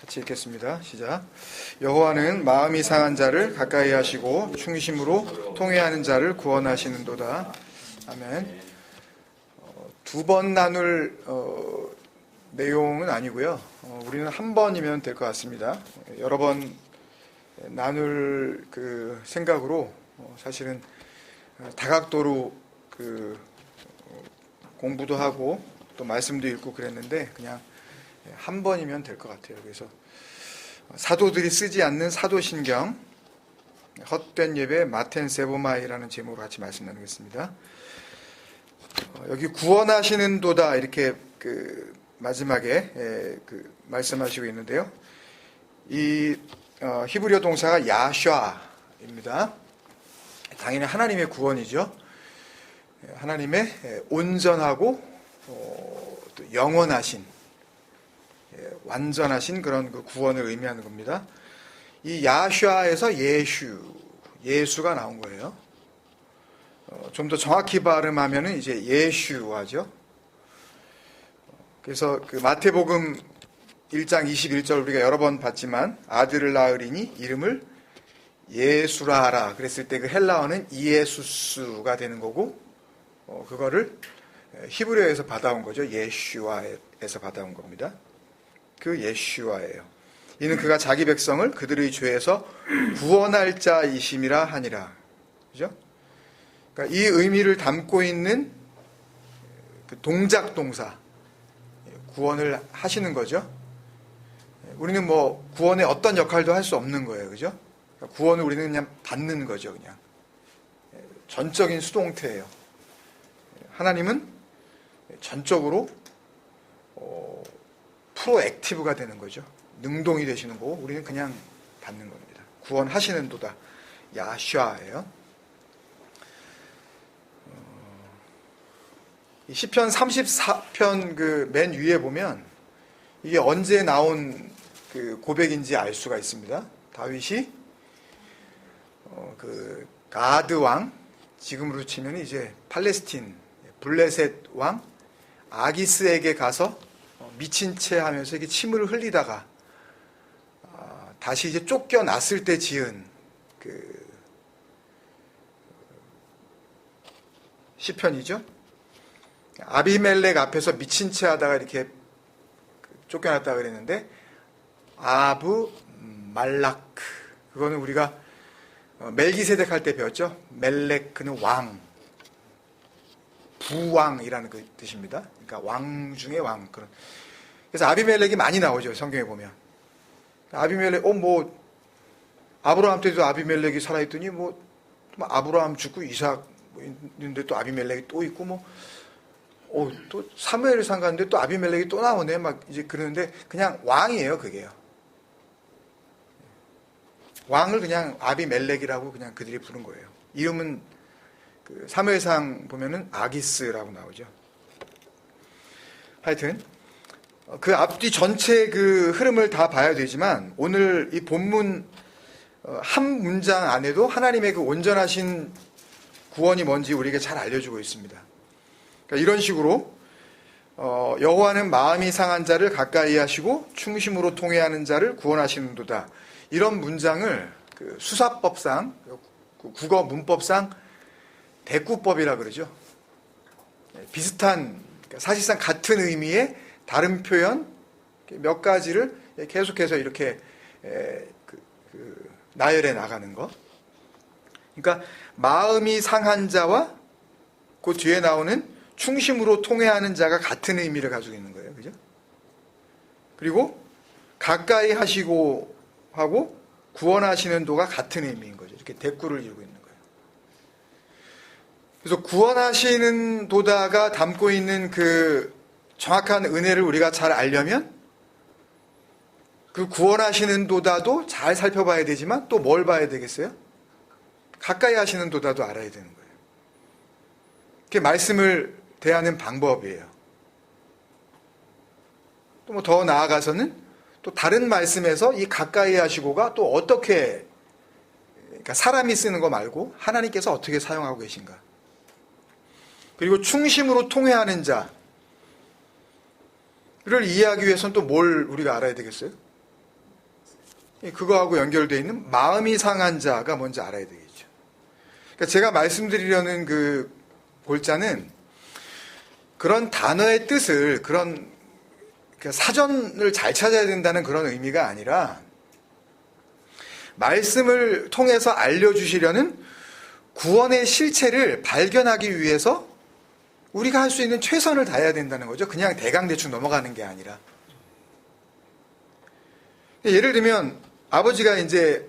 같이 읽겠습니다. 시작. 여호와는 마음이 상한 자를 가까이 하시고 충심으로 통회하는 자를 구원하시는도다. 아멘. 두 번 나눌 내용은 아니고요. 우리는 한 번이면 될 것 같습니다. 여러 번 나눌 그 생각으로 사실은 다각도로 공부도 하고 또 말씀도 읽고 그랬는데 그냥 한 번이면 될 것 같아요. 그래서 사도들이 쓰지 않는 사도신경 헛된 예배 마텐 세보마이라는 제목으로 같이 말씀 나누겠습니다. 여기 구원하시는 도다 이렇게 마지막에 말씀하시고 있는데요. 이 히브리어 동사가 야샤입니다. 당연히 하나님의 구원이죠. 하나님의 온전하고 또 영원하신 완전하신 그런 그 구원을 의미하는 겁니다. 이 야샤에서 예수가 나온 거예요. 좀 더 정확히 발음하면은 이제 예슈하죠. 그래서 그 마태복음 1장 21절 우리가 여러 번 봤지만 아들을 낳으리니 이름을 예수라 하라. 그랬을 때 그 헬라어는 이에수스가 되는 거고 그거를 히브리어에서 받아온 거죠. 예슈아에서 받아온 겁니다. 그 예슈아예요. 이는 그가 자기 백성을 그들의 죄에서 구원할 자이심이라 하니라. 그죠? 그러니까 이 의미를 담고 있는 그 동작 동사 구원을 하시는 거죠. 우리는 뭐 구원의 어떤 역할도 할 수 없는 거예요. 그죠? 그러니까 구원을 우리는 그냥 받는 거죠. 그냥 전적인 수동태예요. 하나님은 전적으로 프로액티브가 되는 거죠. 능동이 되시는 거고 우리는 그냥 받는 겁니다. 구원하시는 도다. 야샤예요. 시편 34편 그 맨 위에 보면 이게 언제 나온 그 고백인지 알 수가 있습니다. 다윗이 그 가드 왕, 지금으로 치면 이제 팔레스틴 블레셋 왕 아기스에게 가서 미친 채 하면서 이게 침을 흘리다가 다시 이제 쫓겨났을 때 지은 그 시편이죠. 아비멜렉 앞에서 미친 채 하다가 이렇게 쫓겨났다 그랬는데 아브 말라크 그거는 우리가 멜기세덱 할 때 배웠죠. 멜렉 그는 왕 부왕이라는 그 뜻입니다. 그러니까 왕 중에 왕 그런. 그래서 아비멜렉이 많이 나오죠. 성경에 보면 아비멜렉 뭐 아브라함 때도 아비멜렉이 살아있더니 뭐 아브라함 죽고 이삭 있는데 또 아비멜렉이 또 있고 뭐 또 사무엘상 갔는데 또 아비멜렉이 또 나오네 막 이제 그러는데 그냥 왕이에요. 그게요. 왕을 그냥 아비멜렉이라고 그냥 그들이 부른 거예요. 이름은 그 사무엘상 보면은 아기스라고 나오죠. 하여튼 그 앞뒤 전체 그 흐름을 다 봐야 되지만 오늘 이 본문 한 문장 안에도 하나님의 그 온전하신 구원이 뭔지 우리에게 잘 알려주고 있습니다. 그러니까 이런 식으로 여호와는 마음이 상한 자를 가까이 하시고 충심으로 통회하는 자를 구원하시는도다. 이런 문장을 그 수사법상 국어 문법상 대꾸법이라 그러죠. 비슷한 사실상 같은 의미의 다른 표현 몇 가지를 계속해서 이렇게 나열해 나가는 거. 그러니까 마음이 상한 자와 그 뒤에 나오는 충심으로 통회하는 자가 같은 의미를 가지고 있는 거예요. 그죠? 그리고 가까이 하시고 하고 구원하시는 도가 같은 의미인 거죠. 이렇게 대꾸를 이루고 있는 거예요. 그래서 구원하시는 도다가 담고 있는 그 정확한 은혜를 우리가 잘 알려면 그 구원하시는 도다도 잘 살펴봐야 되지만 또 뭘 봐야 되겠어요? 가까이 하시는 도다도 알아야 되는 거예요. 그게 말씀을 대하는 방법이에요. 또 뭐 더 나아가서는 또 다른 말씀에서 이 가까이 하시고가 또 어떻게 그러니까 사람이 쓰는 거 말고 하나님께서 어떻게 사용하고 계신가. 그리고 충심으로 통회하는 자를 이해하기 위해서는 또 뭘 우리가 알아야 되겠어요? 그거하고 연결되어 있는 마음이 상한 자가 뭔지 알아야 되겠죠. 그러니까 제가 말씀드리려는 그 골자는 그런 단어의 뜻을 그런 사전을 잘 찾아야 된다는 그런 의미가 아니라 말씀을 통해서 알려주시려는 구원의 실체를 발견하기 위해서 우리가 할 수 있는 최선을 다해야 된다는 거죠. 그냥 대강대충 넘어가는 게 아니라. 예를 들면 아버지가 이제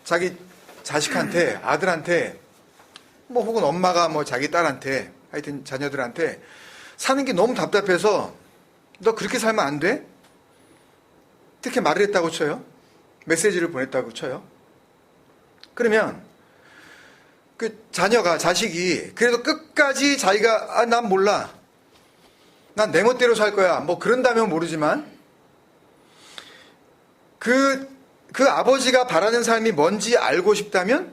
자기 자식한테, 아들한테, 뭐 혹은 엄마가 뭐 자기 딸한테, 하여튼 자녀들한테 사는 게 너무 답답해서 너 그렇게 살면 안 돼? 이렇게 말을 했다고 쳐요. 메시지를 보냈다고 쳐요. 그러면 그 자식이 그래도 끝까지 자기가 난 몰라. 난 내 멋대로 살 거야. 뭐 그런다면 모르지만 그 아버지가 바라는 삶이 뭔지 알고 싶다면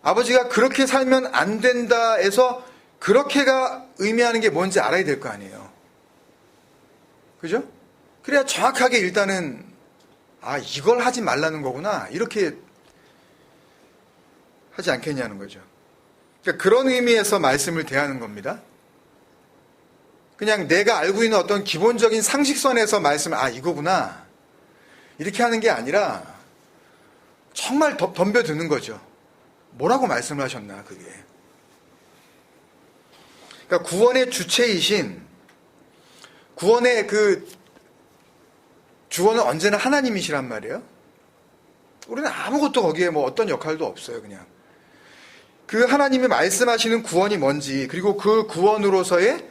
아버지가 그렇게 살면 안 된다 해서 그렇게가 의미하는 게 뭔지 알아야 될 거 아니에요. 그죠? 그래야 정확하게 일단은 이걸 하지 말라는 거구나. 이렇게 하지 않겠냐는 거죠. 그러니까 그런 의미에서 말씀을 대하는 겁니다. 그냥 내가 알고 있는 어떤 기본적인 상식선에서 말씀을 이거구나. 이렇게 하는 게 아니라 정말 덤벼드는 거죠. 뭐라고 말씀을 하셨나 그게. 그러니까 구원의 주체이신 구원의 그 주원은 언제나 하나님이시란 말이에요. 우리는 아무것도 거기에 뭐 어떤 역할도 없어요. 그냥 그 하나님이 말씀하시는 구원이 뭔지, 그리고 그 구원으로서의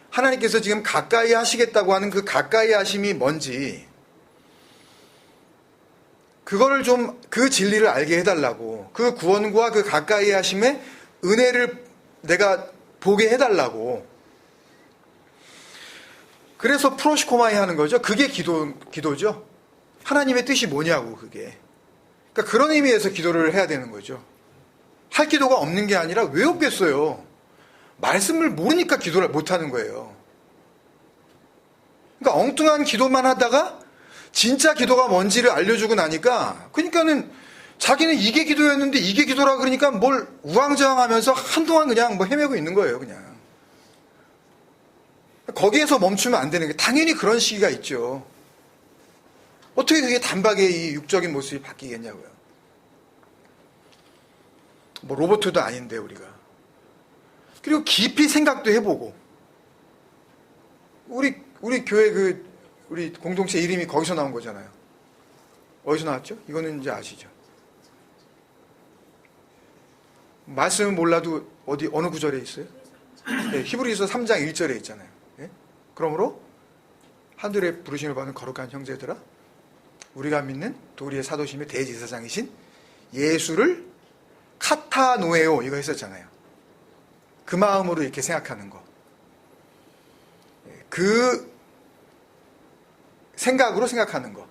하나님께서 지금 가까이 하시겠다고 하는 그 가까이 하심이 뭔지, 그거를 좀 그 진리를 알게 해달라고, 그 구원과 그 가까이 하심의 은혜를 내가 보게 해달라고. 그래서 프로시코마이 하는 거죠. 그게 기도죠. 하나님의 뜻이 뭐냐고, 그게. 그러니까 그런 의미에서 기도를 해야 되는 거죠. 할 기도가 없는 게 아니라 왜 없겠어요? 말씀을 모르니까 기도를 못하는 거예요. 그러니까 엉뚱한 기도만 하다가 진짜 기도가 뭔지를 알려주고 나니까, 그러니까는 자기는 이게 기도였는데 이게 기도라 그러니까 뭘 우왕좌왕하면서 한동안 그냥 뭐 헤매고 있는 거예요, 그냥. 거기에서 멈추면 안 되는 게 당연히 그런 시기가 있죠. 어떻게 그게 단박에 이 육적인 모습이 바뀌겠냐고요. 뭐 로봇도 아닌데 우리가. 그리고 깊이 생각도 해보고. 우리 교회 우리 공동체 이름이 거기서 나온 거잖아요. 어디서 나왔죠? 이거는 이제 아시죠? 말씀은 몰라도 어느 구절에 있어요? 네, 히브리서 3장 1절에 있잖아요. 네? 그러므로 하늘에 부르심을 받는 거룩한 형제들아, 우리가 믿는 도리의 사도심의 대제사장이신 예수를 카타노에오, 이거 했었잖아요. 그 마음으로 이렇게 생각하는 거. 그 생각으로 생각하는 거.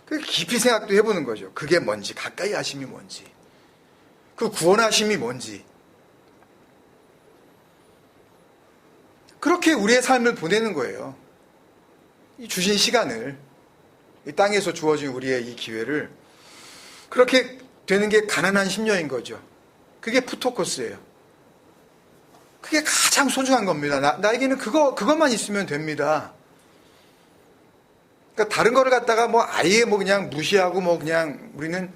그 깊이 생각도 해보는 거죠. 그게 뭔지, 가까이 하심이 뭔지, 그 구원하심이 뭔지. 그렇게 우리의 삶을 보내는 거예요. 이 주신 시간을, 이 땅에서 주어진 우리의 이 기회를 그렇게 되는 게 가난한 심령인 거죠. 그게 푸토코스예요. 그게 가장 소중한 겁니다. 나에게는 그것만 있으면 됩니다. 그러니까 다른 거를 갖다가 뭐 아예 뭐 그냥 무시하고 뭐 그냥 우리는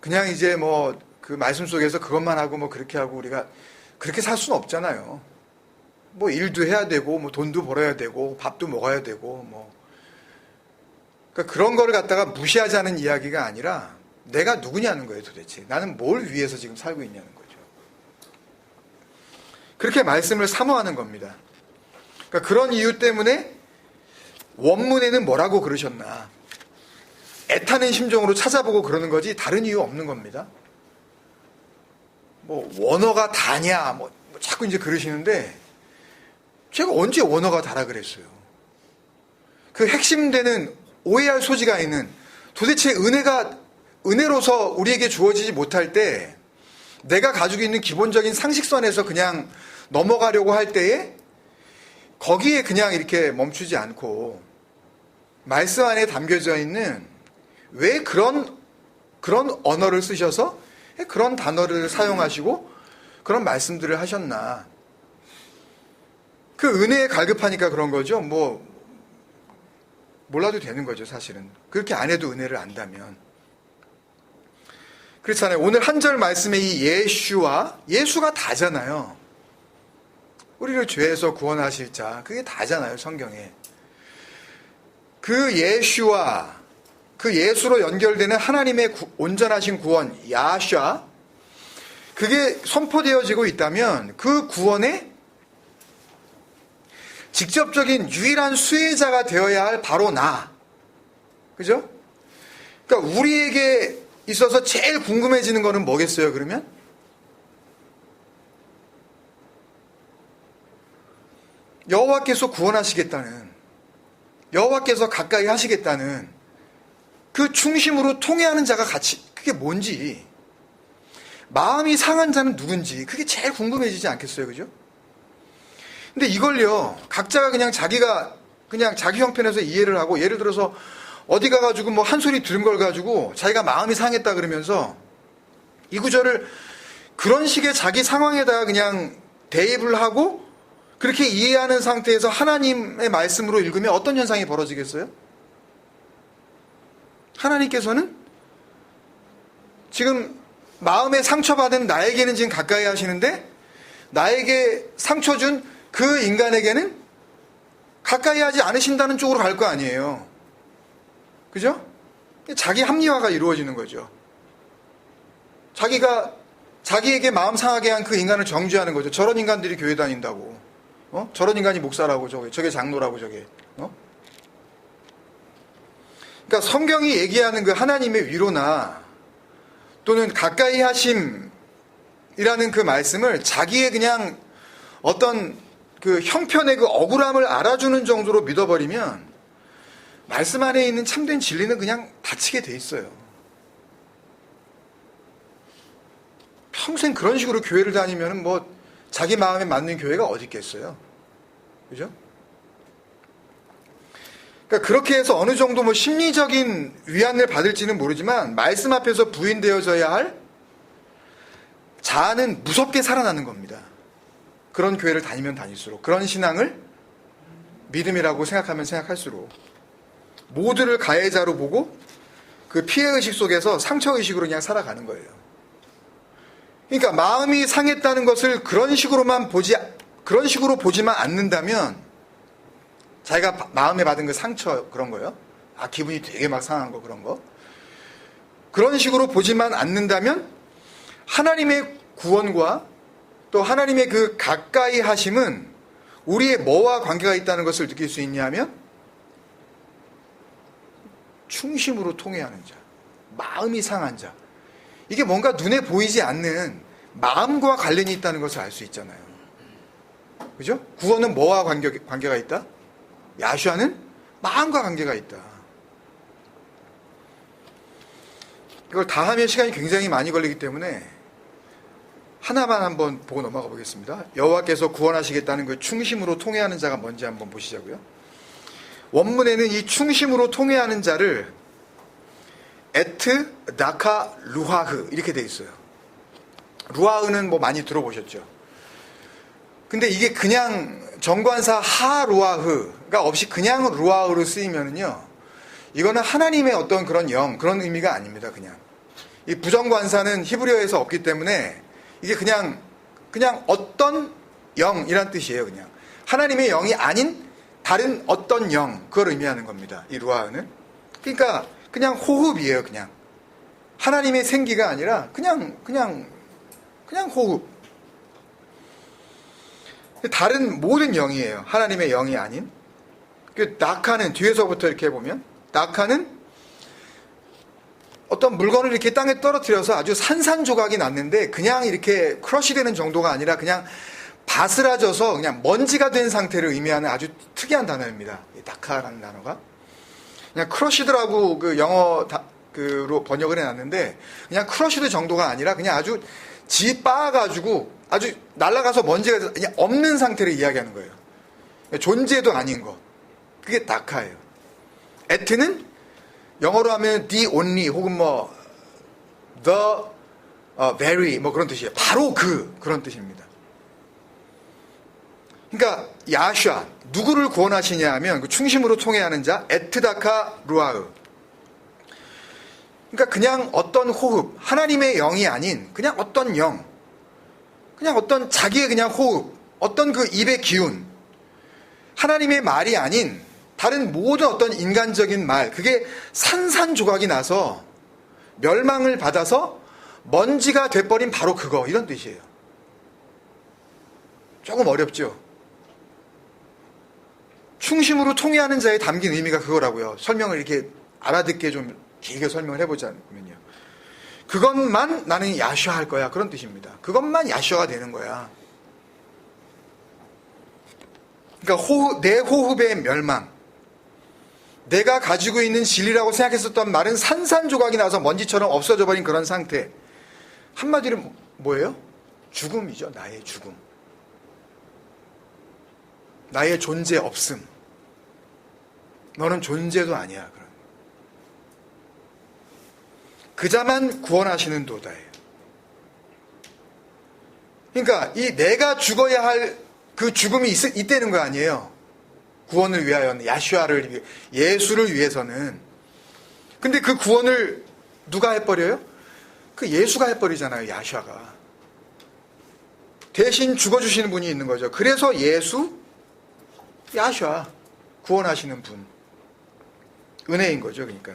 그냥 이제 뭐 그 말씀 속에서 그것만 하고 뭐 그렇게 하고 우리가 그렇게 살 수는 없잖아요. 뭐 일도 해야 되고 뭐 돈도 벌어야 되고 밥도 먹어야 되고 뭐. 그러니까 그런 거를 갖다가 무시하자는 이야기가 아니라 내가 누구냐는 거예요, 도대체. 나는 뭘 위해서 지금 살고 있냐는 거죠. 그렇게 말씀을 사모하는 겁니다. 그러니까 그런 이유 때문에 원문에는 뭐라고 그러셨나, 애타는 심정으로 찾아보고 그러는 거지 다른 이유 없는 겁니다. 뭐 원어가 다냐 뭐 자꾸 이제 그러시는데, 제가 언제 원어가 다라 그랬어요. 그 핵심되는 오해할 소지가 있는, 도대체 은혜로서 우리에게 주어지지 못할 때 내가 가지고 있는 기본적인 상식선에서 그냥 넘어가려고 할 때에 거기에 그냥 이렇게 멈추지 않고 말씀 안에 담겨져 있는 왜 그런 언어를 쓰셔서 그런 단어를 사용하시고 그런 말씀들을 하셨나. 그 은혜에 갈급하니까 그런 거죠. 뭐 몰라도 되는 거죠, 사실은. 그렇게 안 해도 은혜를 안다면. 그렇잖아요. 오늘 한 절 말씀에 이 예수가 다잖아요. 우리를 죄에서 구원하실 자, 그게 다잖아요, 성경에. 그 예수와 그 예수로 연결되는 하나님의 온전하신 구원, 야샤, 그게 선포되어지고 있다면 그 구원의 직접적인 유일한 수혜자가 되어야 할 바로 나. 그죠? 그러니까 우리에게 있어서 제일 궁금해지는 거는 뭐겠어요, 그러면? 여호와께서 구원하시겠다는, 여호와께서 가까이 하시겠다는 그 중심으로 통회하는 자가 그게 뭔지, 마음이 상한 자는 누군지, 그게 제일 궁금해지지 않겠어요, 그죠? 근데 이걸요, 각자가 그냥 자기 형편에서 이해를 하고, 예를 들어서 어디 가가지고 뭐 한 소리 들은 걸 가지고 자기가 마음이 상했다 그러면서 이 구절을 그런 식의 자기 상황에다가 그냥 대입을 하고 그렇게 이해하는 상태에서 하나님의 말씀으로 읽으면 어떤 현상이 벌어지겠어요? 하나님께서는 지금 마음에 상처받은 나에게는 지금 가까이 하시는데 나에게 상처 준 그 인간에게는 가까이 하지 않으신다는 쪽으로 갈 거 아니에요. 그죠? 자기 합리화가 이루어지는 거죠. 자기에게 마음 상하게 한 그 인간을 정죄하는 거죠. 저런 인간들이 교회 다닌다고. 저런 인간이 목사라고, 저게 장로라고, 저게. 그러니까 성경이 얘기하는 그 하나님의 위로나 또는 가까이 하심이라는 그 말씀을 자기의 그냥 어떤 그 형편의 그 억울함을 알아주는 정도로 믿어버리면 말씀 안에 있는 참된 진리는 그냥 닫히게 돼 있어요. 평생 그런 식으로 교회를 다니면 뭐 자기 마음에 맞는 교회가 어디 있겠어요. 그죠? 그러니까 그렇게 해서 어느 정도 뭐 심리적인 위안을 받을지는 모르지만 말씀 앞에서 부인되어져야 할 자아는 무섭게 살아나는 겁니다. 그런 교회를 다니면 다닐수록, 그런 신앙을 믿음이라고 생각하면 생각할수록 모두를 가해자로 보고 그 피해의식 속에서 상처의식으로 그냥 살아가는 거예요. 그러니까 마음이 상했다는 것을 그런 식으로 보지만 않는다면 자기가 마음에 받은 그 상처 그런 거요. 기분이 되게 막 상한 거 그런 거. 그런 식으로 보지만 않는다면 하나님의 구원과 또 하나님의 그 가까이 하심은 우리의 뭐와 관계가 있다는 것을 느낄 수 있냐면 충심으로 통회하는 자, 마음이 상한 자. 이게 뭔가 눈에 보이지 않는 마음과 관련이 있다는 것을 알 수 있잖아요. 그죠? 구원은 뭐와 관계가 있다? 야슈아는 마음과 관계가 있다. 이걸 다 하면 시간이 굉장히 많이 걸리기 때문에 하나만 한번 보고 넘어가 보겠습니다. 여호와께서 구원하시겠다는 그 충심으로 통회하는 자가 뭔지 한번 보시자고요. 원문에는 이 충심으로 통회하는 자를 에트 다카 루하흐 이렇게 돼 있어요. 루하흐는 뭐 많이 들어보셨죠. 근데 이게 그냥 정관사 하루아흐가 없이 그냥 루하흐로 쓰이면은요, 이거는 하나님의 어떤 그런 그런 의미가 아닙니다. 그냥 이 부정관사는 히브리어에서 없기 때문에 이게 그냥 어떤 영이란 뜻이에요. 그냥 하나님의 영이 아닌 다른 어떤 영, 그걸 의미하는 겁니다. 이 루하흐는. 그러니까 그냥 호흡이에요. 그냥 하나님의 생기가 아니라 그냥 호흡. 다른 모든 영이에요. 하나님의 영이 아닌. 그 낙하는 뒤에서부터 이렇게 보면 낙하는 어떤 물건을 이렇게 땅에 떨어뜨려서 아주 산산조각이 났는데 그냥 이렇게 크러쉬 되는 정도가 아니라 그냥 바스라져서 그냥 먼지가 된 상태를 의미하는 아주 특이한 단어입니다. 낙하라는 단어가. 그냥 크러쉬드라고 그 영어로 번역을 해놨는데 그냥 크러쉬드 정도가 아니라 그냥 아주 빻아가지고 아주 날아가서 먼지가 그냥 없는 상태를 이야기하는 거예요. 존재도 아닌 것. 그게 낙하예요. 에트는 영어로 하면 the only 혹은 뭐 the very 뭐 그런 뜻이에요. 바로 그런 뜻입니다. 그러니까 야슈아 누구를 구원하시냐 하면 그 충심으로 통회하는 자 에트다카 루아흐. 그러니까 그냥 어떤 호흡, 하나님의 영이 아닌 그냥 어떤 영, 그냥 어떤 자기의 그냥 호흡, 어떤 그 입의 기운, 하나님의 말이 아닌 다른 모든 어떤 인간적인 말, 그게 산산조각이 나서 멸망을 받아서 먼지가 돼버린 바로 그거, 이런 뜻이에요. 조금 어렵죠? 충심으로 통회하는 자에 담긴 의미가 그거라고요. 설명을 이렇게 알아듣게 좀 길게 설명을 해보자면요. 그것만 나는 야슈아 할 거야. 그런 뜻입니다. 그것만 야슈아가 되는 거야. 그러니까 내 호흡의 멸망, 내가 가지고 있는 진리라고 생각했었던 말은 산산조각이 나서 먼지처럼 없어져 버린 그런 상태. 한마디로 뭐예요? 죽음이죠. 나의 죽음. 나의 존재 없음. 너는 존재도 아니야. 그자만 구원하시는 도다예요. 그러니까 이 내가 죽어야 할 그 죽음이 있다는 거 아니에요. 구원을 위하여는, 야슈아를 위해, 예수를 위해서는. 근데 그 구원을 누가 해버려요? 그 예수가 해버리잖아요. 야슈아가. 대신 죽어주시는 분이 있는 거죠. 그래서 예수, 야슈아, 구원하시는 분. 은혜인 거죠. 그러니까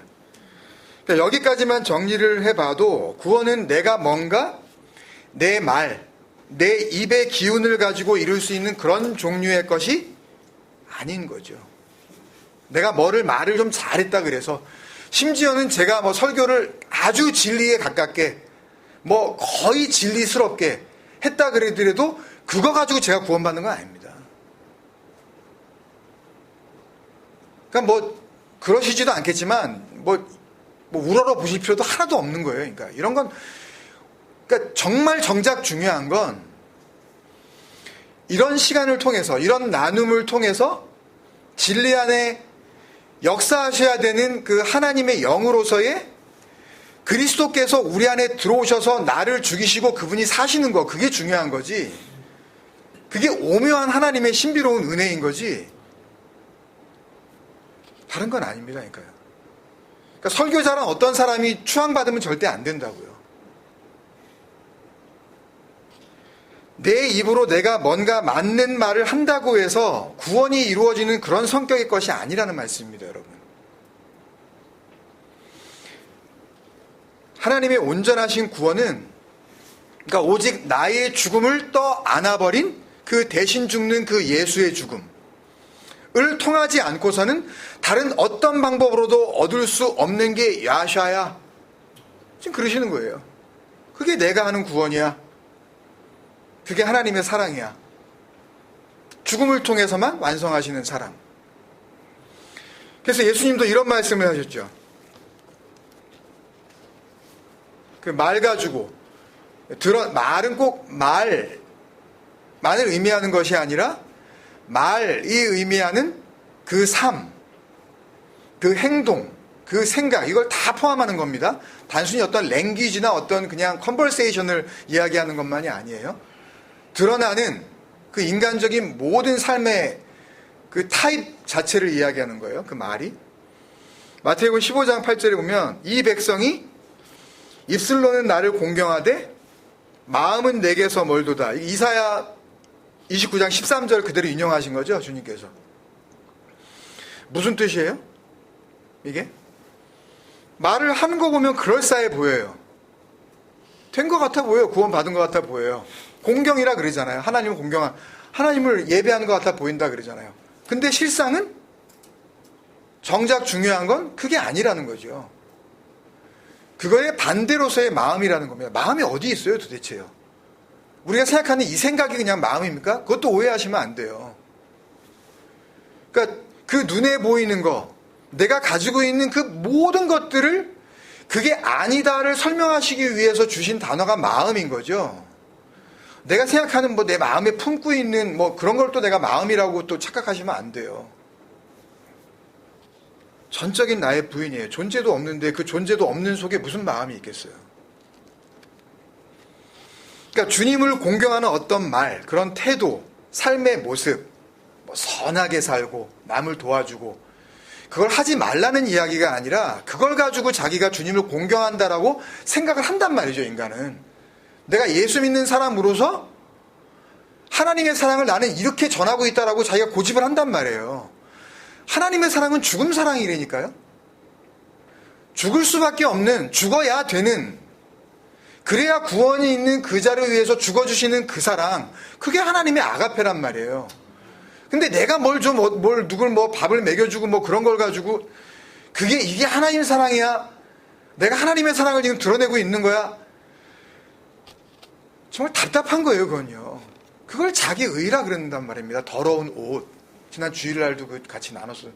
여기까지만 정리를 해봐도 구원은 내가 뭔가 내 말, 내 입의 기운을 가지고 이룰 수 있는 그런 종류의 것이 아닌 거죠. 내가 말을 좀 잘했다 그래서, 심지어는 제가 뭐 설교를 아주 진리에 가깝게 뭐 거의 진리스럽게 했다 그러더라도 그거 가지고 제가 구원받는 건 아닙니다. 그러니까 뭐 그러시지도 않겠지만 뭐 우러러 보실 필요도 하나도 없는 거예요. 그러니까 이런 건, 그러니까 정말 정작 중요한 건 이런 시간을 통해서, 이런 나눔을 통해서 진리 안에 역사하셔야 되는 그 하나님의 영으로서의 그리스도께서 우리 안에 들어오셔서 나를 죽이시고 그분이 사시는 거, 그게 중요한 거지. 그게 오묘한 하나님의 신비로운 은혜인 거지. 다른 건 아닙니다. 그러니까요. 그러니까 설교자란 어떤 사람이 추앙받으면 절대 안 된다고요. 내 입으로 내가 뭔가 맞는 말을 한다고 해서 구원이 이루어지는 그런 성격의 것이 아니라는 말씀입니다, 여러분. 하나님의 온전하신 구원은, 그러니까 오직 나의 죽음을 떠 안아버린 그 대신 죽는 그 예수의 죽음을 통하지 않고서는 다른 어떤 방법으로도 얻을 수 없는 게 야샤야. 지금 그러시는 거예요. 그게 내가 하는 구원이야. 그게 하나님의 사랑이야. 죽음을 통해서만 완성하시는 사랑. 그래서 예수님도 이런 말씀을 하셨죠. 그 말 가지고, 말은 꼭 말만을 의미하는 것이 아니라 말이 의미하는 그 삶, 그 행동, 그 생각, 이걸 다 포함하는 겁니다. 단순히 어떤 랭귀지나 어떤 그냥 컨버세이션을 이야기하는 것만이 아니에요. 드러나는 그 인간적인 모든 삶의 그 타입 자체를 이야기하는 거예요. 그 말이. 마태복음 15장 8절에 보면 이 백성이 입술로는 나를 공경하되 마음은 내게서 멀도다. 이사야 29장 13절 그대로 인용하신 거죠, 주님께서. 무슨 뜻이에요? 이게? 말을 하는 거 보면 그럴싸해 보여요. 된 것 같아 보여요. 구원받은 것 같아 보여요. 공경이라 그러잖아요. 하나님을 예배하는 것 같아 보인다 그러잖아요. 근데 실상은 정작 중요한 건 그게 아니라는 거죠. 그거의 반대로서의 마음이라는 겁니다. 마음이 어디 있어요, 도대체요? 우리가 생각하는 이 생각이 그냥 마음입니까? 그것도 오해하시면 안 돼요. 그러니까 그 눈에 보이는 거, 내가 가지고 있는 그 모든 것들을 그게 아니다를 설명하시기 위해서 주신 단어가 마음인 거죠. 내가 생각하는 뭐 내 마음에 품고 있는 뭐 그런 걸 또 내가 마음이라고 또 착각하시면 안 돼요. 전적인 나의 부인이에요. 존재도 없는데 그 존재도 없는 속에 무슨 마음이 있겠어요. 그러니까 주님을 공경하는 어떤 말, 그런 태도, 삶의 모습, 뭐 선하게 살고 남을 도와주고, 그걸 하지 말라는 이야기가 아니라 그걸 가지고 자기가 주님을 공경한다라고 생각을 한단 말이죠. 인간은 내가 예수 믿는 사람으로서 하나님의 사랑을 나는 이렇게 전하고 있다라고 자기가 고집을 한단 말이에요. 하나님의 사랑은 죽음 사랑이라니까요. 죽을 수밖에 없는, 죽어야 되는, 그래야 구원이 있는 그 자를 위해서 죽어주시는 그 사랑, 그게 하나님의 아가페란 말이에요. 근데 내가 누굴 밥을 먹여주고 그런 걸 가지고 이게 하나님의 사랑이야? 내가 하나님의 사랑을 지금 드러내고 있는 거야? 정말 답답한 거예요, 그건요. 그걸 자기 의라 그런단 말입니다. 더러운 옷. 지난 주일날도 같이 나눴어요.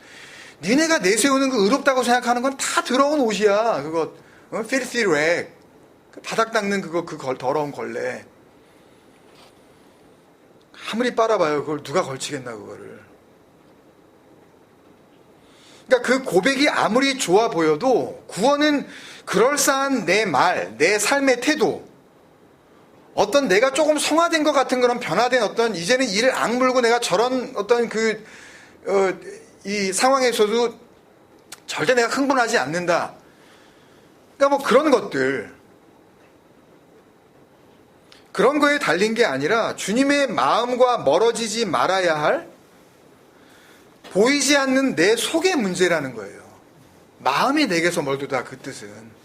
니네가 내세우는 그 의롭다고 생각하는 건 다 더러운 옷이야. 그거, filthy rag. 바닥 닦는 그 더러운 걸레. 아무리 빨아봐요. 그걸 누가 걸치겠나, 그거를. 그러니까 그 고백이 아무리 좋아 보여도 구원은 그럴싸한 내 말, 내 삶의 태도, 어떤 내가 조금 성화된 것 같은 그런 변화된 어떤 이제는 이를 악물고 내가 저런 어떤 이 상황에서도 절대 내가 흥분하지 않는다. 그러니까 그런 것들. 그런 거에 달린 게 아니라 주님의 마음과 멀어지지 말아야 할 보이지 않는 내 속의 문제라는 거예요. 마음이 내게서 멀도다, 그 뜻은.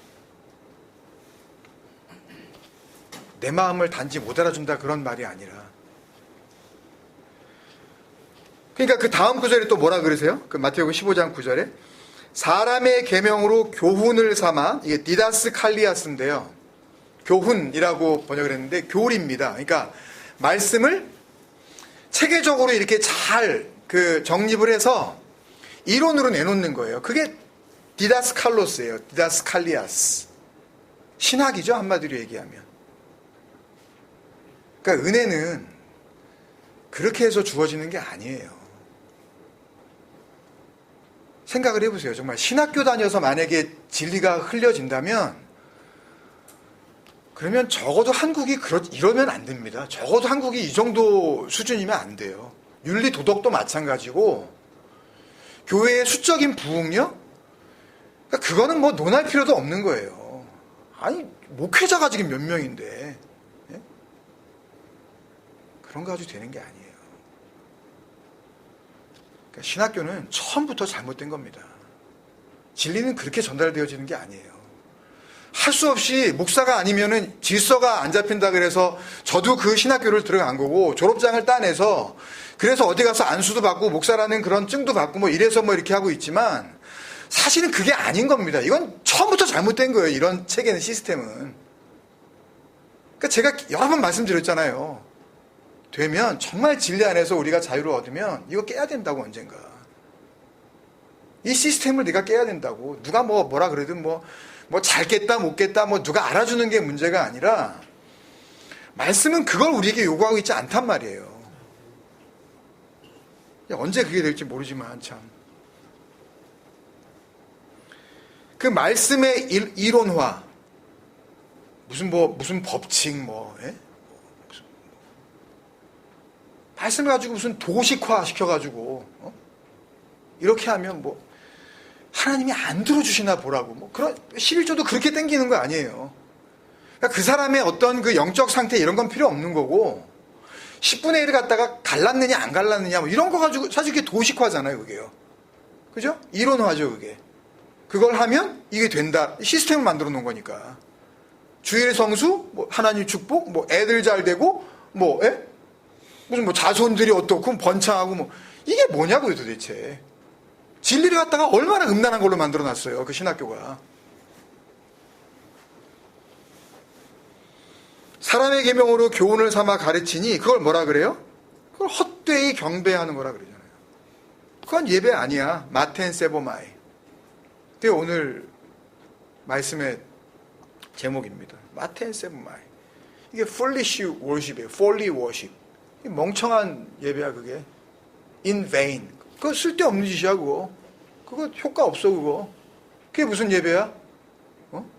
내 마음을 단지 못 알아준다, 그런 말이 아니라. 그러니까 그 다음 구절에 또 뭐라 그러세요? 그 마태복음 15장 9절에 사람의 계명으로 교훈을 삼아, 이게 디다스 칼리아스인데요. 교훈이라고 번역을 했는데 교리입니다. 그러니까 말씀을 체계적으로 이렇게 잘 정립을 해서 이론으로 내놓는 거예요. 그게 디다스칼로스예요. 디다스칼리아스. 신학이죠, 한마디로 얘기하면. 그러니까 은혜는 그렇게 해서 주어지는 게 아니에요. 생각을 해보세요. 정말 신학교 다녀서 만약에 진리가 흘려진다면 그러면 적어도 한국이 이러면 안 됩니다. 적어도 한국이 이 정도 수준이면 안 돼요. 윤리 도덕도 마찬가지고 교회의 수적인 부흥력? 그러니까 그거는 논할 필요도 없는 거예요. 아니 목회자가 지금 몇 명인데 예? 그런 거 가지고 되는 게 아니에요. 그러니까 신학교는 처음부터 잘못된 겁니다. 진리는 그렇게 전달되어지는 게 아니에요. 할 수 없이 목사가 아니면은 질서가 안 잡힌다 그래서 저도 그 신학교를 들어간 거고 졸업장을 따내서 그래서 어디 가서 안수도 받고 목사라는 그런 증도 받고 이래서 이렇게 하고 있지만 사실은 그게 아닌 겁니다. 이건 처음부터 잘못된 거예요. 이런 체계는, 시스템은. 그러니까 제가 여러 번 말씀드렸잖아요. 되면 정말 진리 안에서 우리가 자유를 얻으면 이거 깨야 된다고, 언젠가. 이 시스템을 네가 깨야 된다고. 누가 뭐라 그래도 잘 깼다 못 깼다 누가 알아주는 게 문제가 아니라 말씀은 그걸 우리에게 요구하고 있지 않단 말이에요. 언제 그게 될지 모르지만 참. 그 말씀의 이론화, 무슨 법칙 말씀을 가지고 무슨 도식화 시켜가지고 이렇게 하면 하나님이 안 들어주시나 보라고. 그런 11조도 그렇게 땡기는 거 아니에요. 그러니까 그 사람의 어떤 그 영적 상태 이런 건 필요 없는 거고 10분의 1을 갖다가 갈랐느냐 안 갈랐느냐 이런 거 가지고 사실 그게 도식화잖아요, 그게요. 그죠? 이론화죠, 그게. 그걸 하면 이게 된다. 시스템을 만들어 놓은 거니까. 주일 성수, 하나님 축복, 애들 잘 되고, 무슨 자손들이 어떻고 번창하고 이게 뭐냐고요, 도대체. 진리를 갖다가 얼마나 음란한 걸로 만들어 놨어요, 그 신학교가. 사람의 계명으로 교훈을 삼아 가르치니 그걸 뭐라 그래요? 그걸 헛되이 경배하는 거라 그러잖아요. 그건 예배 아니야. 마텐 세보마이. 그게 오늘 말씀의 제목입니다. 마텐 세보마이. 이게 foolish worship이에요. folly worship. 멍청한 예배야, 그게. in vain. 그거 쓸데없는 짓이야, 그거. 그거 효과 없어, 그거. 그게 무슨 예배야? 어?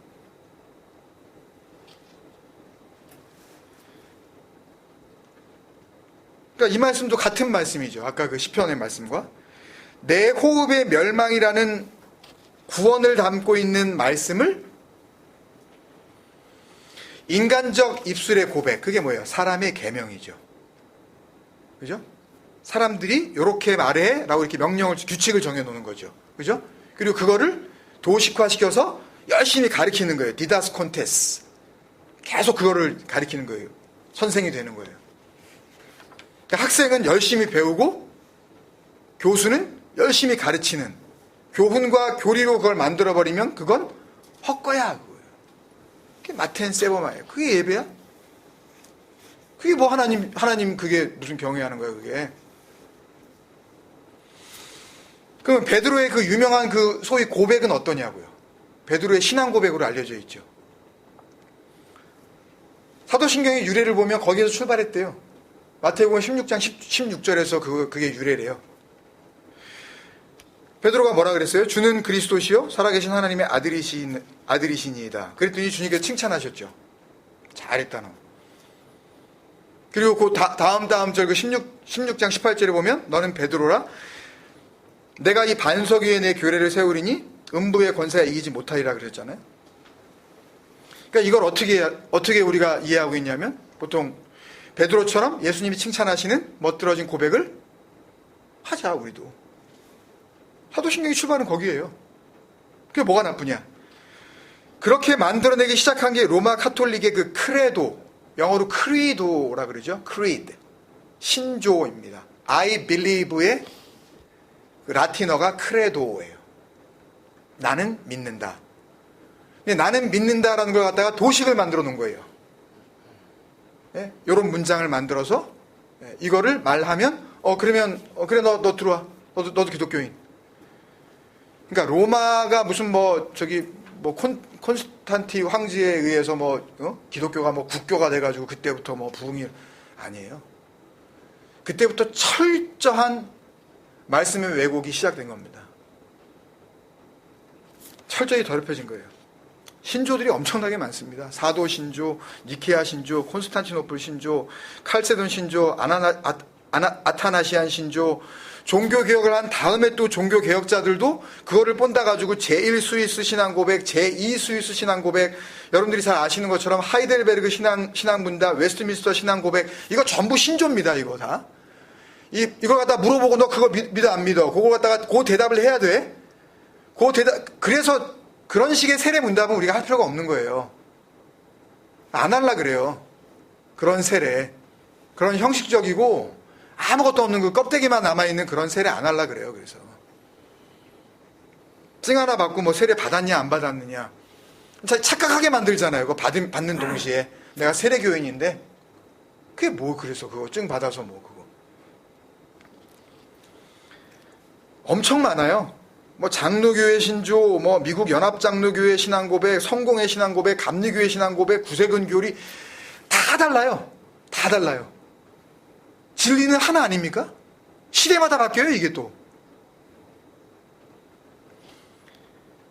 그러니까 이 말씀도 같은 말씀이죠. 아까 그 시편의 말씀과. 내 호흡의 멸망이라는 구원을 담고 있는 말씀을 인간적 입술의 고백, 그게 뭐예요? 사람의 계명이죠. 그죠? 사람들이 요렇게 말해 라고 이렇게 규칙을 정해놓는 거죠. 그죠? 그리고 그거를 도식화시켜서 열심히 가르치는 거예요. 디다스 콘테스. 계속 그거를 가르치는 거예요. 선생이 되는 거예요. 그러니까 학생은 열심히 배우고 교수는 열심히 가르치는, 교훈과 교리로 그걸 만들어버리면 그건 헛거야. 그게 마텐 세버마예요. 그게 예배야? 그게 뭐 하나님 그게 무슨 경외하는 거야, 그게. 그럼 베드로의 그 유명한 그 소위 고백은 어떠냐고요? 베드로의 신앙 고백으로 알려져 있죠. 사도신경의 유래를 보면 거기에서 출발했대요. 마태복음 16장 16절에서 그게 유래래요. 베드로가 뭐라 그랬어요? 주는 그리스도시요 살아계신 하나님의 아들이시니이다. 그랬더니 주님께서 칭찬하셨죠. 잘했다 너. 그리고 그 다음 절 그 16장 18절에 보면 너는 베드로라 내가 이 반석 위에 내 교회를 세우리니 음부의 권세가 이기지 못하리라 그랬잖아요. 그러니까 이걸 어떻게 우리가 이해하고 있냐면 보통 베드로처럼 예수님이 칭찬하시는 멋들어진 고백을 하자 우리도. 사도신경의 출발은 거기에요. 그게 뭐가 나쁘냐? 그렇게 만들어내기 시작한 게 로마 카톨릭의 그 크레도, 영어로 크리도라 그러죠. 크리드, 신조입니다. I believe의 그 라틴어가 크레도예요. 나는 믿는다. 근데 나는 믿는다라는 걸 갖다가 도식을 만들어 놓은 거예요. 예? 이런 문장을 만들어서 이거를 말하면 그러면 그래 너 들어와. 너도 기독교인. 그러니까 로마가 무슨 콘스탄티 황제에 의해서 기독교가 국교가 돼가지고 그때부터 부흥이 아니에요. 그때부터 철저한 말씀의 왜곡이 시작된 겁니다. 철저히 더럽혀진 거예요. 신조들이 엄청나게 많습니다. 사도 신조, 니케아 신조, 콘스탄티노플 신조, 칼세돈 신조, 아타나시안 신조, 종교개혁을 한 다음에 또 종교개혁자들도 그거를 본다가지고 제1스위스 신앙고백, 제2스위스 신앙고백, 여러분들이 잘 아시는 것처럼 하이델베르그 신앙문답, 웨스트민스터 신앙고백, 이거 전부 신조입니다, 이거 다. 이걸 갖다 물어보고 너 그거 믿어 안 믿어? 그거 갖다가 그 대답을 해야 돼? 그래서 그런 식의 세례 문답은 우리가 할 필요가 없는 거예요. 안 할라 그래요. 그런 세례. 그런 형식적이고 아무것도 없는 그 껍데기만 남아있는 그런 세례 안 할라 그래요. 그래서 증 하나 받고 세례 받았냐 안 받았느냐 착각하게 만들잖아요. 그거 받는 동시에 내가 세례교인인데 그게 그래서 그거 증 받아서 그거 엄청 많아요. 장로교회 신조, 미국 연합장로교회 신앙고백, 성공회 신앙고백, 감리교회 신앙고백, 구세근교리 다 달라요. 다 달라요. 진리는 하나 아닙니까? 시대마다 바뀌어요, 이게 또.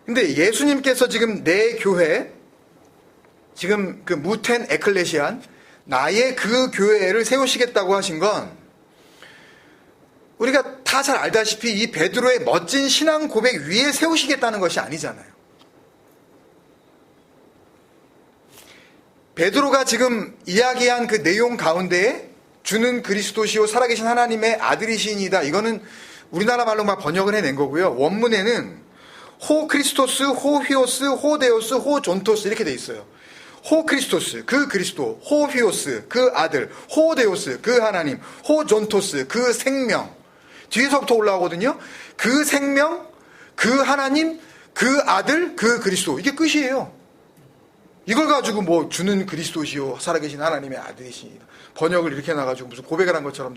근데 예수님께서 지금 내 교회, 지금 그 무텐 에클레시안, 나의 그 교회를 세우시겠다고 하신 건 우리가 다 잘 알다시피 이 베드로의 멋진 신앙 고백 위에 세우시겠다는 것이 아니잖아요. 베드로가 지금 이야기한 그 내용 가운데에 주는 그리스도시요 살아계신 하나님의 아들이시니이다. 이거는 우리나라 말로 번역을 해낸 거고요. 원문에는 호 크리스토스, 호 휘오스, 호 데오스, 호 존토스 이렇게 돼 있어요. 호 크리스토스, 그 그리스도, 호 휘오스, 그 아들, 호 데오스, 그 하나님, 호 존토스, 그 생명. 뒤에서부터 올라오거든요. 그 생명, 그 하나님, 그 아들, 그 그리스도. 이게 끝이에요. 이걸 가지고 주는 그리스도시요 살아계신 하나님의 아들이시니 번역을 이렇게 해놔가지고 무슨 고백을 한 것처럼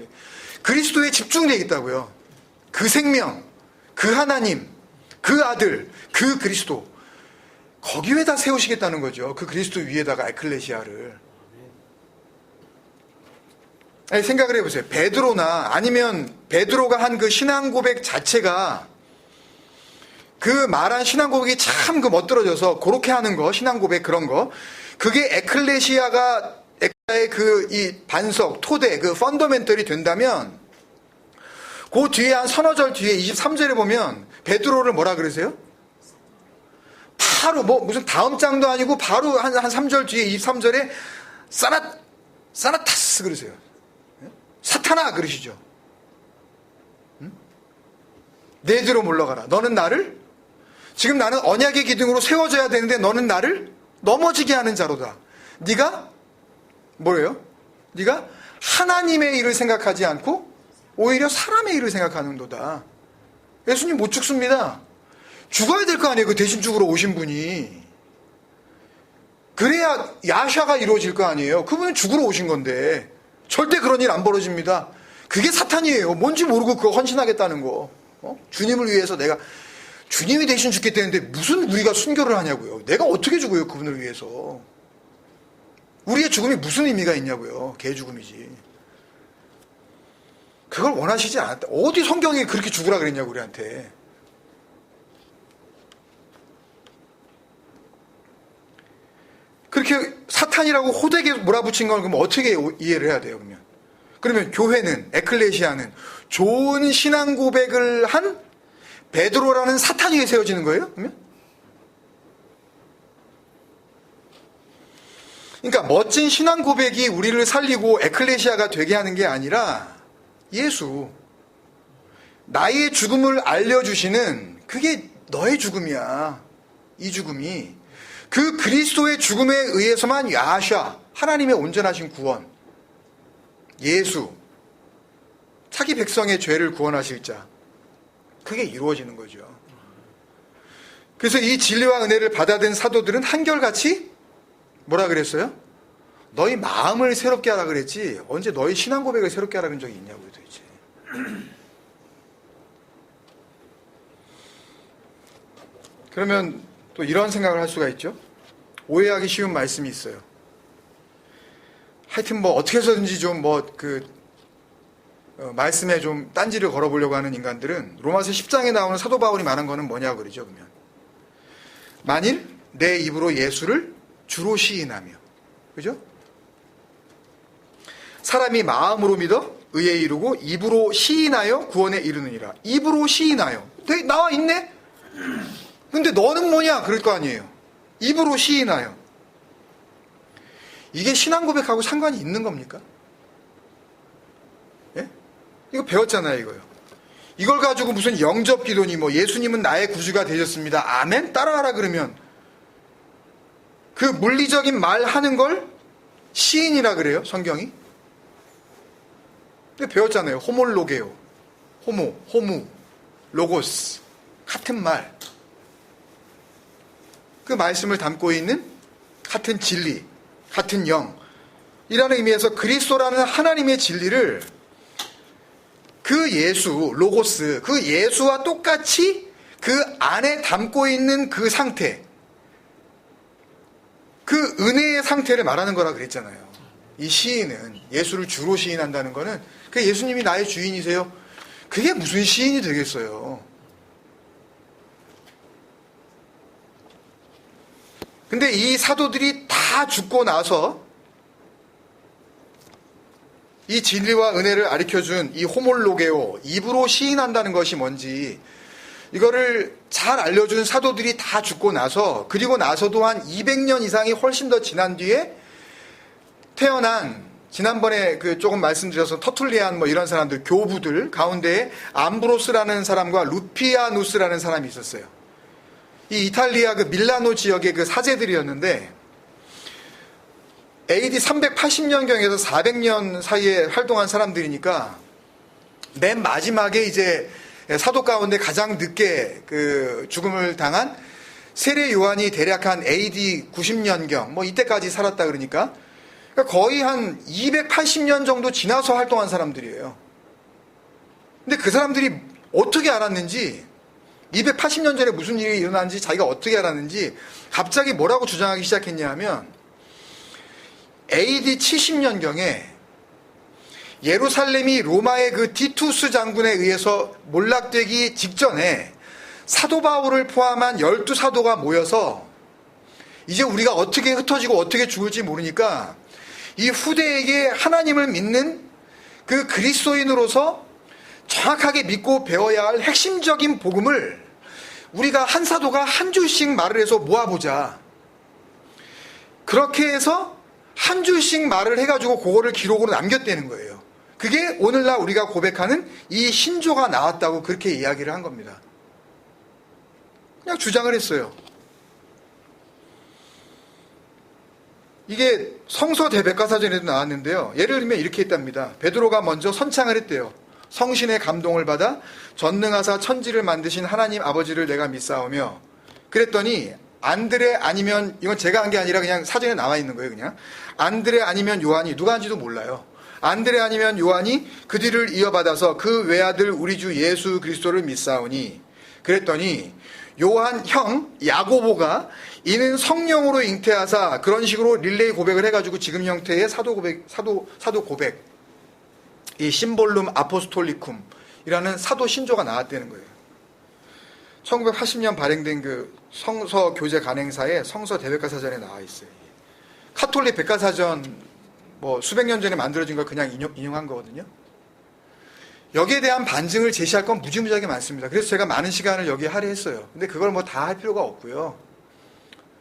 그리스도에 집중되어 있다고요. 그 생명, 그 하나님, 그 아들, 그 그리스도 거기 위에다 세우시겠다는 거죠. 그 그리스도 위에다가 에클레시아를. 아니, 생각을 해보세요. 베드로나 아니면 베드로가 한 그 신앙 고백 자체가 그 말한 신앙 고백이 참 그 멋들어져서 그렇게 하는 거, 신앙 고백 그런 거, 그게 에클레시아의 그 이 반석, 토대, 그 펀더멘털이 된다면, 그 뒤에 한 서너 절 뒤에 23절에 보면 베드로를 뭐라 그러세요? 바로 뭐 무슨 다음 장도 아니고 바로 한 3절 뒤에 23절에 사나타스 그러세요. 사탄아 그러시죠. 응? 내 뒤로 물러가라. 너는 나를 지금 나는 언약의 기둥으로 세워져야 되는데 너는 나를 넘어지게 하는 자로다. 네가 뭐예요? 네가 하나님의 일을 생각하지 않고 오히려 사람의 일을 생각하는도다. 예수님 못 죽습니다. 죽어야 될 거 아니에요. 그 대신 죽으러 오신 분이. 그래야 야샤가 이루어질 거 아니에요. 그분은 죽으러 오신 건데 절대 그런 일 안 벌어집니다. 그게 사탄이에요. 뭔지 모르고 그거 헌신하겠다는 거. 주님을 위해서 내가 주님이 대신 죽겠다는데 무슨 우리가 순교를 하냐고요. 내가 어떻게 죽어요 그분을 위해서. 우리의 죽음이 무슨 의미가 있냐고요. 개 죽음이지. 그걸 원하시지 않았다. 어디 성경에 그렇게 죽으라 그랬냐고 우리한테. 그렇게 사탄이라고 호되게 몰아붙인 걸 그럼 어떻게 이해를 해야 돼요? 그러면 교회는, 에클레시아는 좋은 신앙 고백을 한 베드로라는 사탄 위에 세워지는 거예요? 그러면? 그러니까 멋진 신앙 고백이 우리를 살리고 에클레시아가 되게 하는 게 아니라 예수, 나의 죽음을 알려주시는 그게 너의 죽음이야. 이 죽음이 그 그리스도의 죽음에 의해서만 야샤, 하나님의 온전하신 구원, 예수, 자기 백성의 죄를 구원하실 자, 그게 이루어지는 거죠. 그래서 이 진리와 은혜를 받아든 사도들은 한결같이 뭐라 그랬어요? 너희 마음을 새롭게 하라 그랬지 언제 너희 신앙 고백을 새롭게 하라 그런 적이 있냐고요 도대체. 그러면 또 이런 생각을 할 수가 있죠. 오해하기 쉬운 말씀이 있어요. 하여튼 뭐 어떻게 해서든지 좀 말씀에 좀 딴지를 걸어보려고 하는 인간들은 로마서 10장에 나오는 사도 바울이 말한 거는 뭐냐고 그러죠. 그러면 만일 내 입으로 예수를 주로 시인하며, 그죠? 사람이 마음으로 믿어 의에 이르고 입으로 시인하여 구원에 이르느니라. 입으로 시인하여 나와 있네? 근데 너는 뭐냐? 그럴 거 아니에요. 입으로 시인하여. 이게 신앙 고백하고 상관이 있는 겁니까? 예? 이거 배웠잖아요, 이거요. 이걸 가지고 무슨 영접 기도니 뭐 예수님은 나의 구주가 되셨습니다. 아멘? 따라하라 그러면 그 물리적인 말 하는 걸 시인이라 그래요, 성경이? 근데 배웠잖아요. 호몰로게오. 호무, 로고스. 같은 말. 그 말씀을 담고 있는 같은 진리, 같은 영. 이라는 의미에서 그리스도라는 하나님의 진리를 그 예수, 로고스, 그 예수와 똑같이 그 안에 담고 있는 그 상태, 그 은혜의 상태를 말하는 거라 그랬잖아요. 이 시인은 예수를 주로 시인한다는 거는 그 예수님이 나의 주인이세요. 그게 무슨 시인이 되겠어요. 근데 이 사도들이 다 죽고 나서 이 진리와 은혜를 가르쳐준 이 호몰로게오, 입으로 시인한다는 것이 뭔지 이거를 잘 알려준 사도들이 다 죽고 나서, 그리고 나서도 한 200년 이상이 훨씬 더 지난 뒤에 태어난, 지난번에 조금 말씀드려서 터툴리안 뭐 이런 사람들, 교부들 가운데에 암브로스라는 사람과 루피아누스라는 사람이 있었어요. 이 이탈리아 그 밀라노 지역의 그 사제들이었는데 AD 380년경에서 400년 사이에 활동한 사람들이니까 맨 마지막에 이제 사도 가운데 가장 늦게 그 죽음을 당한 세례 요한이 대략 한 AD 90년경 뭐 이때까지 살았다 그러니까 거의 한 280년 정도 지나서 활동한 사람들이에요. 근데 그 사람들이 어떻게 알았는지, 280년 전에 무슨 일이 일어났는지 자기가 어떻게 알았는지 갑자기 뭐라고 주장하기 시작했냐 하면 AD 70년경에 예루살렘이 로마의 그 디투스 장군에 의해서 몰락되기 직전에 사도 바울을 포함한 12사도가 모여서 이제 우리가 어떻게 흩어지고 어떻게 죽을지 모르니까 이 후대에게 하나님을 믿는 그 그리스도인으로서 정확하게 믿고 배워야 할 핵심적인 복음을 우리가 한 사도가 한 줄씩 말을 해서 모아보자. 그렇게 해서 한 줄씩 말을 해가지고 그거를 기록으로 남겼다는 거예요. 그게 오늘날 우리가 고백하는 이 신조가 나왔다고 그렇게 이야기를 한 겁니다. 그냥 주장을 했어요. 이게 성서 대백과사전에도 나왔는데요. 예를 들면 이렇게 했답니다. 베드로가 먼저 선창을 했대요. 성신의 감동을 받아 전능하사 천지를 만드신 하나님 아버지를 내가 믿사오며, 그랬더니 안드레 아니면, 이건 제가 한 게 아니라 그냥 사전에 나와 있는 거예요. 그냥 안드레 아니면 요한이, 누가 한지도 몰라요. 안드레 아니면 요한이 그 뒤를 이어받아서 그 외아들 우리 주 예수 그리스도를 믿사오니, 그랬더니 요한 형 야고보가 이는 성령으로 잉태하사, 그런 식으로 릴레이 고백을 해가지고 지금 형태의 사도 고백, 이 심볼룸 아포스톨리쿰이라는 사도 신조가 나왔다는 거예요. 1980년 발행된 그 성서 교재 간행사의 성서 대백과사전에 나와 있어요. 카톨릭 백과사전 뭐 수백 년 전에 만들어진 걸 그냥 인용한 거거든요. 여기에 대한 반증을 제시할 건 무지무지하게 많습니다. 그래서 제가 많은 시간을 여기에 할애했어요. 근데 그걸 뭐 다 할 필요가 없고요.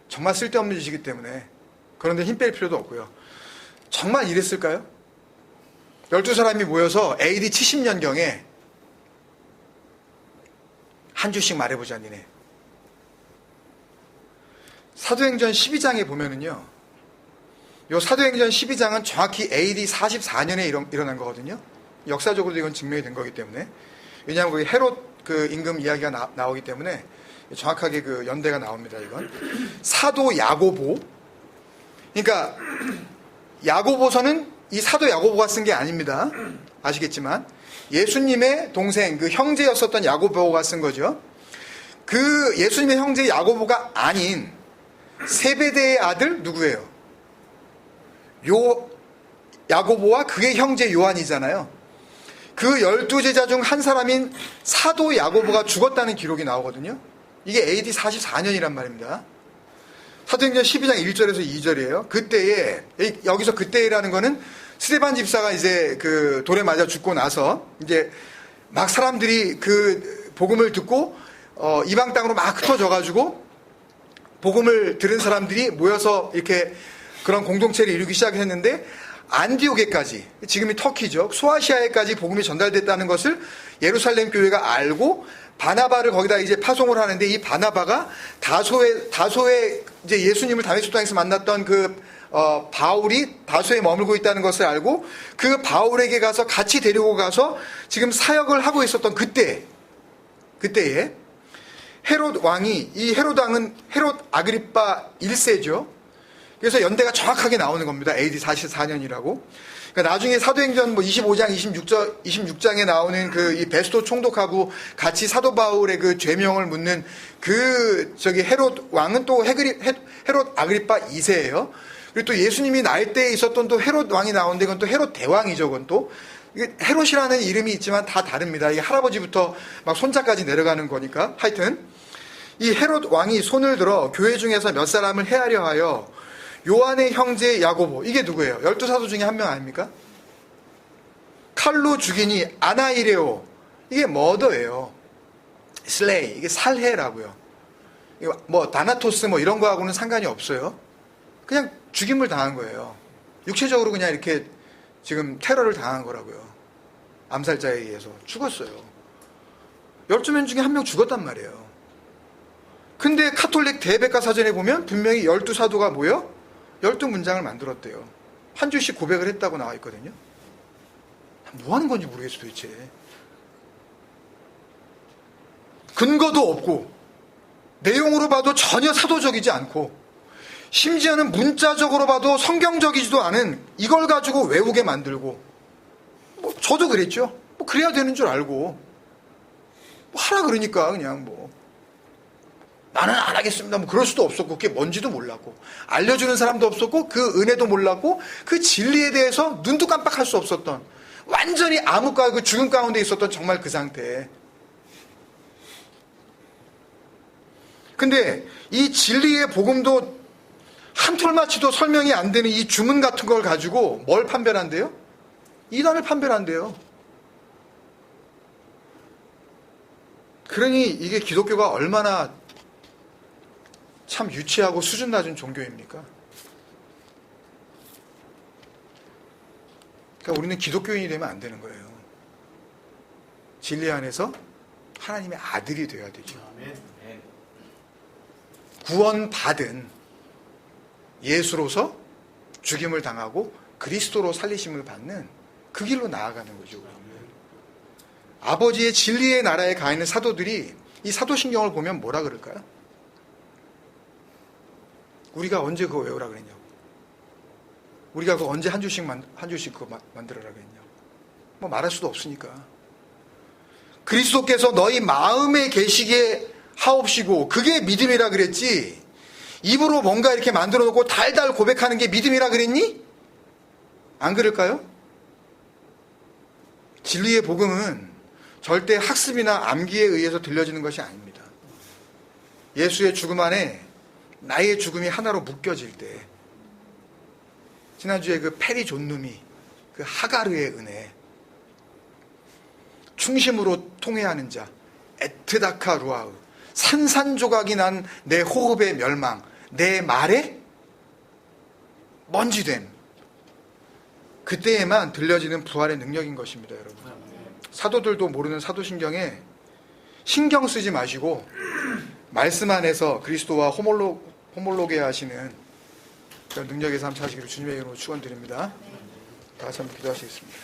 정말 쓸데없는 짓이기 때문에. 그런데 힘 뺄 필요도 없고요. 정말 이랬을까요? 12사람이 모여서 AD 70년경에 한 주씩 말해보자, 니네. 사도행전 12장에 보면은요, 요 사도행전 12장은 정확히 AD 44년에 일어난 거거든요. 역사적으로도 이건 증명이 된 거기 때문에. 왜냐하면 거기 헤롯 그 임금 이야기가 나오기 때문에 정확하게 그 연대가 나옵니다, 이건. 사도 야고보. 그러니까 야고보서는 이 사도 야고보가 쓴 게 아닙니다. 아시겠지만 예수님의 동생, 그 형제였었던 야고보가 쓴 거죠. 그 예수님의 형제 야고보가 아닌 세베대의 아들 누구예요? 야고보와 그의 형제 요한이잖아요. 그 12제자 중 한 사람인 사도 야고보가 죽었다는 기록이 나오거든요. 이게 AD 44년이란 말입니다. 사도행전 12장 1절에서 2절이에요. 그때에, 여기서 그때라는 거는 스데반 집사가 이제 그 돌에 맞아 죽고 나서 이제 막 사람들이 그 복음을 듣고 이방 땅으로 막 흩어져가지고 복음을 들은 사람들이 모여서 이렇게 그런 공동체를 이루기 시작했는데, 안디오게까지, 지금이 터키죠, 소아시아에까지 복음이 전달됐다는 것을 예루살렘 교회가 알고 바나바를 거기다 이제 파송을 하는데, 이 바나바가 다소의 이제 예수님을 다메섹 땅에서 만났던 그 바울이 다소에 머물고 있다는 것을 알고 그 바울에게 가서 같이 데리고 가서 지금 사역을 하고 있었던 그때에 헤롯 왕이, 이 헤롯 왕은 헤롯 아그리빠 1세죠. 그래서 연대가 정확하게 나오는 겁니다. AD 44년이라고. 그러니까 나중에 사도행전 뭐 25장, 26장에 나오는 그 이 베스토 총독하고 같이 사도 바울의 그 죄명을 묻는 그 헤롯 왕은 또 헤롯 아그리빠 2세예요. 그리고 또 예수님이 날 때에 있었던 또 헤롯 왕이 나오는데, 그건 또 헤롯 대왕이죠. 그건 또 헤롯이라는 이름이 있지만 다 다릅니다. 이게 할아버지부터 막 손자까지 내려가는 거니까. 하여튼 이 헤롯 왕이 손을 들어 교회 중에서 몇 사람을 해하려 하여 요한의 형제 야고보, 이게 누구예요? 12사도 중에 한 명 아닙니까? 칼로 죽이니 아나이레오, 이게 머더예요. 슬레이, 이게 살해라고요. 뭐 다나토스 뭐 이런 거하고는 상관이 없어요. 그냥 죽임을 당한 거예요. 육체적으로 그냥 이렇게 지금 테러를 당한 거라고요. 암살자에 의해서 죽었어요. 12명 중에 한 명 죽었단 말이에요. 근데 카톨릭 대백과사전에 보면 분명히 12사도가 모여 12문장을 만들었대요. 한 줄씩 고백을 했다고 나와 있거든요. 뭐 하는 건지 모르겠어, 도대체. 근거도 없고, 내용으로 봐도 전혀 사도적이지 않고, 심지어는 문자적으로 봐도 성경적이지도 않은 이걸 가지고 외우게 만들고, 뭐 저도 그랬죠. 뭐 그래야 되는 줄 알고, 뭐 하라 그러니까 그냥 뭐 나는 안 하겠습니다. 뭐 그럴 수도 없었고, 그게 뭔지도 몰랐고, 알려주는 사람도 없었고, 그 은혜도 몰랐고, 그 진리에 대해서 눈도 깜빡할 수 없었던, 완전히 암흑과 그 죽음 가운데 있었던 정말 그 상태. 근데 이 진리의 복음도 한 톨마치도 설명이 안 되는 이 주문 같은 걸 가지고 뭘 판별한대요? 이단을 판별한대요. 그러니 이게 기독교가 얼마나 참 유치하고 수준 낮은 종교입니까? 그러니까 우리는 기독교인이 되면 안 되는 거예요. 진리 안에서 하나님의 아들이 되어야 되죠. 구원받은 예수로서 죽임을 당하고 그리스도로 살리심을 받는 그 길로 나아가는 거죠. 아버지의 진리의 나라에 가 있는 사도들이 이 사도신경을 보면 뭐라 그럴까요? 우리가 언제 그거 외우라 그랬냐고. 우리가 그거 언제 한 줄씩 그거 만들어라 그랬냐고. 뭐 말할 수도 없으니까. 그리스도께서 너희 마음에 계시게 하옵시고 그게 믿음이라 그랬지. 입으로 뭔가 이렇게 만들어 놓고 달달 고백하는 게 믿음이라 그랬니? 안 그럴까요? 진리의 복음은 절대 학습이나 암기에 의해서 들려지는 것이 아닙니다. 예수의 죽음 안에 나의 죽음이 하나로 묶여질 때, 지난주에 그 페리 존누미, 그 하가르의 은혜, 충심으로 통회하는 자, 에트다카 루아우, 산산조각이 난 내 호흡의 멸망, 내 말에 먼지됨, 그때에만 들려지는 부활의 능력인 것입니다, 여러분. 사도들도 모르는 사도신경에 신경 쓰지 마시고 말씀 안에서 그리스도와 호몰로게 하시는 그런 능력의 삶 사시기를 주님의 이름으로 축원드립니다. 다 같이 한번 기도하시겠습니다.